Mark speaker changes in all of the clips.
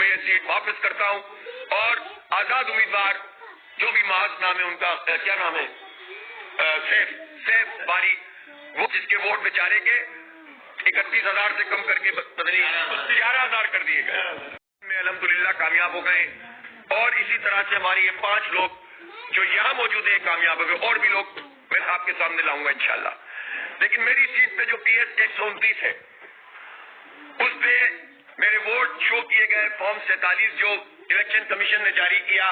Speaker 1: یہ سیٹ واپس کرتا ہوں اور آزاد امیدوار جو بھی محاذ نام ہے ان کا کیا نام ہے سیف باری وہ جس کے ووٹ بیچارے کے 31,000 سے کم کر کے 11,000 کر دیے گئے میں الحمدللہ کامیاب ہو گئے اور اسی طرح سے ہماری یہ 5 لوگ جو یہاں موجود ہیں کامیاب ہو گئے اور بھی لوگ میں آپ کے سامنے لاؤں گا انشاءاللہ. لیکن میری سیٹ پہ جو پی ایس 129 ہے اس پہ میرے ووٹ شو کیے گئے فارم 47 جو الیکشن کمیشن نے جاری کیا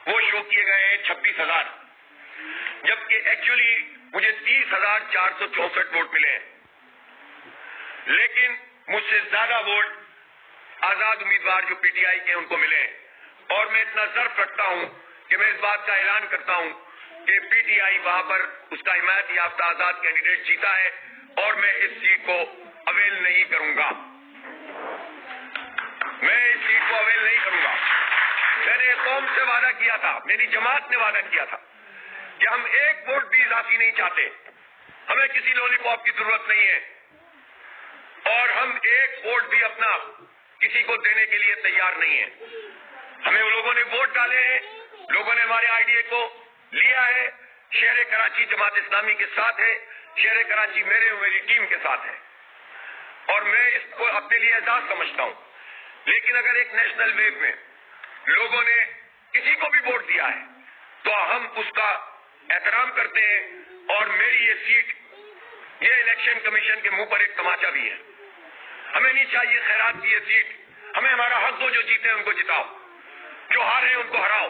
Speaker 1: وہ شو کیے گئے ہیں 26,000 جبکہ ایکچولی مجھے 30,464 ووٹ ملے ہیں. لیکن مجھ سے زیادہ ووٹ آزاد امیدوار جو پی ٹی آئی کے ان کو ملے ہیں اور میں اتنا ظرف رکھتا ہوں کہ میں اس بات کا اعلان کرتا ہوں کہ پی ٹی آئی وہاں پر اس کا حمایت یافتہ آزاد کینڈیڈیٹ جیتا ہے اور میں اس سیٹ کو اویل نہیں کروں گا. میں نے قوم سے وعدہ کیا تھا, میری جماعت نے وعدہ کیا تھا کہ ہم ایک ووٹ بھی اضافی نہیں چاہتے, ہمیں کسی لولی پاپ کی ضرورت نہیں ہے اور ہم ایک ووٹ بھی اپنا کسی کو دینے کے لیے تیار نہیں ہیں. ہمیں لوگوں نے ووٹ ڈالے ہیں, لوگوں نے ہمارے آئیڈیا کو لیا ہے. شہر کراچی جماعت اسلامی کے ساتھ ہے, شہر کراچی میرے اور میری ٹیم کے ساتھ ہے اور میں اس کو اپنے لیے اعزاز سمجھتا ہوں. لیکن اگر ایک نیشنل ویو میں لوگوں نے کسی کو بھی ووٹ دیا ہے تو ہم اس کا احترام کرتے ہیں اور میری یہ سیٹ یہ الیکشن کمیشن کے منہ پر ایک تماچا بھی ہے. ہمیں نہیں چاہیے خیرات کی یہ سیٹ, ہمیں ہمارا حق دو, جو جیتے ہیں ان کو جتاؤ, جو ہارے ہیں ان کو ہراؤ,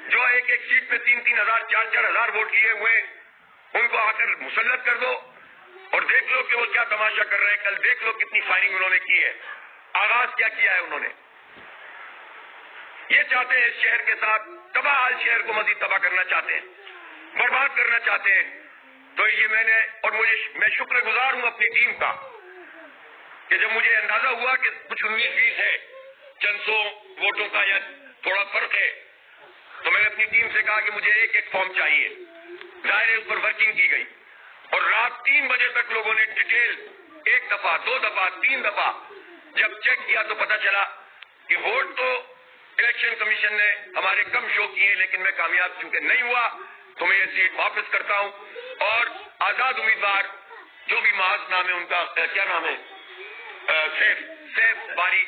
Speaker 1: جو ایک ایک سیٹ پہ 3,000 4,000 ووٹ لیے ہوئے ان کو آ کر مسلط کر دو اور دیکھ لو کہ وہ کیا تماشا کر رہے ہیں. کل دیکھ لو کتنی فائرنگ انہوں نے کی ہے, آغاز کیا کیا ہے انہوں نے. یہ چاہتے ہیں اس شہر کے ساتھ تباہ حال شہر کو مزید تباہ کرنا چاہتے ہیں, برباد کرنا چاہتے ہیں. تو یہ میں شکر گزار ہوں اپنی ٹیم کا کہ جب مجھے اندازہ ہوا کہ کچھ 19-20 ہے, چند سو ووٹوں کا یا تھوڑا فرق ہے, تو میں نے اپنی ٹیم سے کہا کہ مجھے ایک فارم چاہیے. ظاہر ہے اس پر ورکنگ کی گئی اور رات 3 بجے تک لوگوں نے ڈیٹیل 1 دفعہ 2 دفعہ 3 دفعہ جب چیک کیا تو پتا چلا کہ ووٹ تو الیکشن کمیشن نے ہمارے کم شو کیے لیکن میں کامیاب چونکہ نہیں ہوا تو میں یہ سیٹ واپس کرتا ہوں اور آزاد امیدوار جو بھی محاذ نام ہے ان کا کیا نام ہے سیف باری